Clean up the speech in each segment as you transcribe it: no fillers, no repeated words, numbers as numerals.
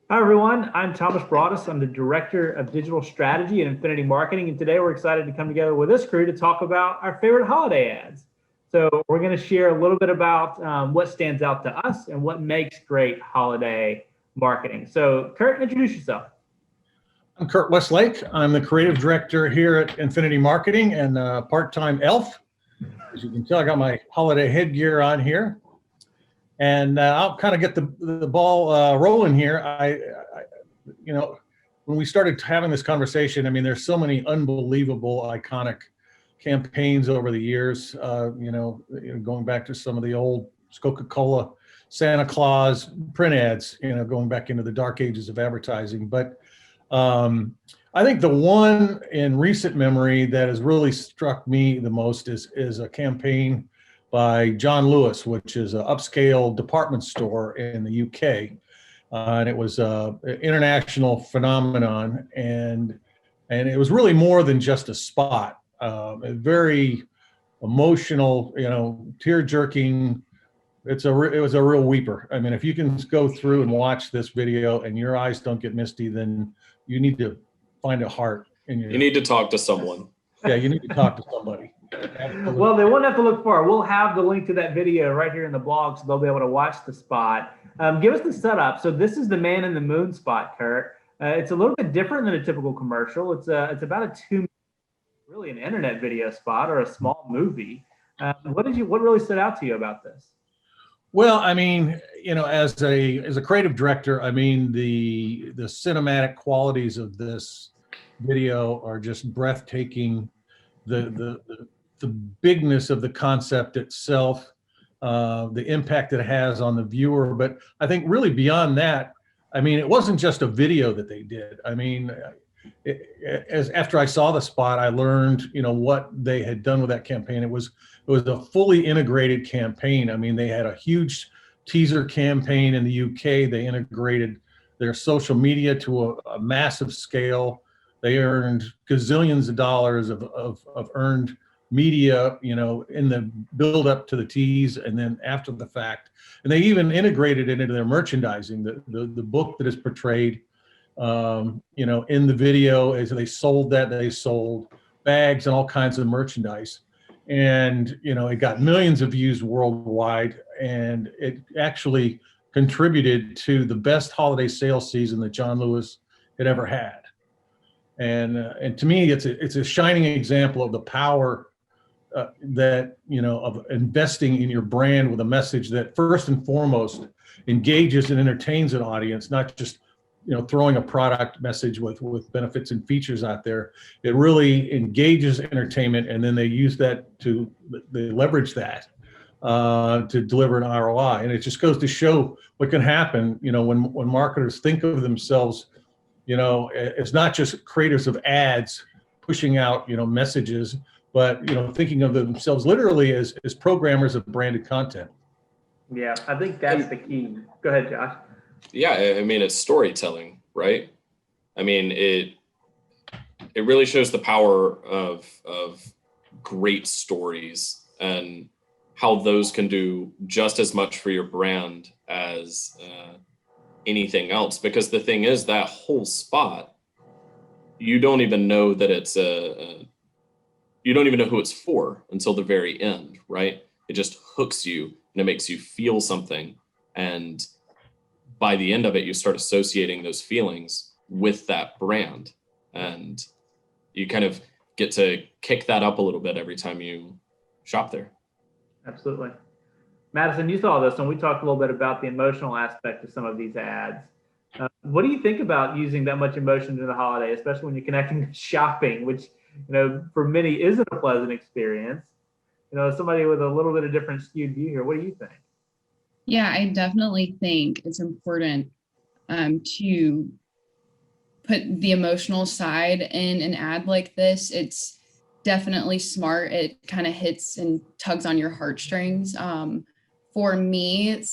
Hi, everyone. I'm Thomas Broadus. I'm the Director of Digital Strategy and Infinity Marketing. And today we're excited to come together with this crew to talk about our favorite holiday ads. So we're going to share a little bit about what stands out to us and what makes great holiday marketing. So Curt, introduce yourself. I'm Curt Westlake. I'm the creative director here at Infinity Marketing and part-time elf. As you can tell, I got my holiday headgear on here. And I'll kind of get the ball rolling here. When we started having this conversation, I mean, there's so many unbelievable, iconic campaigns over the years. Going back to some of the old Coca-Cola, Santa Claus print ads. Going back into the dark ages of advertising. But I think the one in recent memory that has really struck me the most is a campaign by John Lewis, which is an upscale department store in the UK. And it was an international phenomenon. And it was really more than just a spot. A very emotional, tear-jerking. It was a real weeper. I mean, if you can go through and watch this video and your eyes don't get misty, then you need to find a heart in your. You need to talk to someone. Yeah, you need to talk to somebody. Absolutely. Well, they won't have to look far. We'll have the link to that video right here in the blog, so they'll be able to watch the spot. Give us the setup. So this is the Man in the Moon spot, Curt. It's a little bit different than a typical commercial. It's about a 2-minute, really an internet video spot or a small movie. What really stood out to you about this? Well, I mean, as a creative director, I mean, the cinematic qualities of this video are just breathtaking. The bigness of the concept itself, the impact it has on the viewer. But I think really beyond that, I mean, it wasn't just a video that they did. I mean, after I saw the spot, I learned, what they had done with that campaign. It was a fully integrated campaign. I mean, they had a huge teaser campaign in the UK. They integrated their social media to a massive scale. They earned gazillions of dollars of earned media, in the build up to the tease and then after the fact. And they even integrated it into their merchandising, the book that is portrayed, in the video. As they sold that, they sold bags and all kinds of merchandise. And, it got millions of views worldwide. And it actually contributed to the best holiday sales season that John Lewis had ever had. And to me, it's a shining example of the power that, of investing in your brand with a message that first and foremost engages and entertains an audience, not just, throwing a product message with benefits and features out there. It really engages entertainment, and then they use that they leverage that to deliver an ROI. And it just goes to show what can happen, when marketers think of themselves, it's not just creators of ads pushing out, messages, but, thinking of themselves literally as programmers of branded content. Yeah, I think that's the key. Go ahead, Josh. Yeah, I mean, it's storytelling, right? I mean, it really shows the power of great stories and how those can do just as much for your brand as anything else. Because the thing is, that whole spot, you don't even know that you don't even know who it's for until the very end, right? It just hooks you and it makes you feel something. And by the end of it, you start associating those feelings with that brand. And you kind of get to kick that up a little bit every time you shop there. Absolutely. Madison, you saw this, and we talked a little bit about the emotional aspect of some of these ads. What do you think about using that much emotion during the holiday, especially when you're connecting to shopping, which, for many isn't a pleasant experience? Somebody with a little bit of different skewed view here. What do you think? Yeah, I definitely think it's important to put the emotional side in an ad like this. It's definitely smart. It kind of hits and tugs on your heartstrings. For me,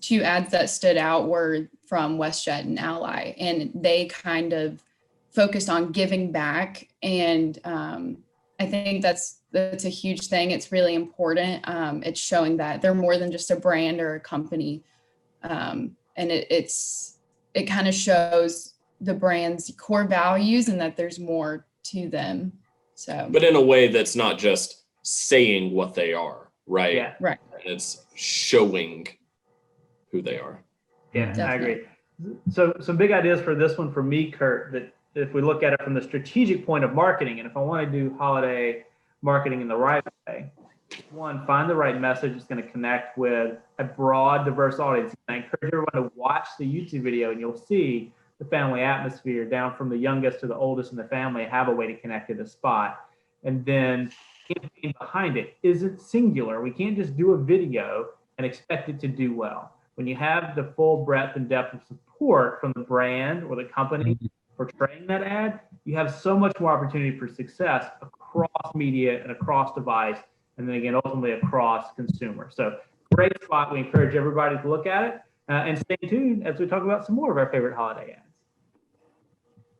two ads that stood out were from WestJet and Ally, and they kind of focused on giving back. And I think that's a huge thing. It's really important. It's showing that they're more than just a brand or a company. And it's it kind of shows the brand's core values and that there's more to them. So, but in a way that's not just saying what they are, right? Yeah. right. It's showing who they are. Yeah, I Definitely. agree. So some big ideas for this one for me, Curt, that if we look at it from the strategic point of marketing, and if I want to do holiday marketing in the right way, one, find the right message that's going to connect with a broad, diverse audience. I encourage everyone to watch the YouTube video, and you'll see the family atmosphere down from the youngest to the oldest in the family have a way to connect to the spot. And then campaign behind it isn't singular. We can't just do a video and expect it to do well. When you have the full breadth and depth of support from the brand or the company portraying that ad, you have so much more opportunity for success across media and across device, and then again, ultimately across consumer. So great spot. We encourage everybody to look at it and stay tuned as we talk about some more of our favorite holiday ads.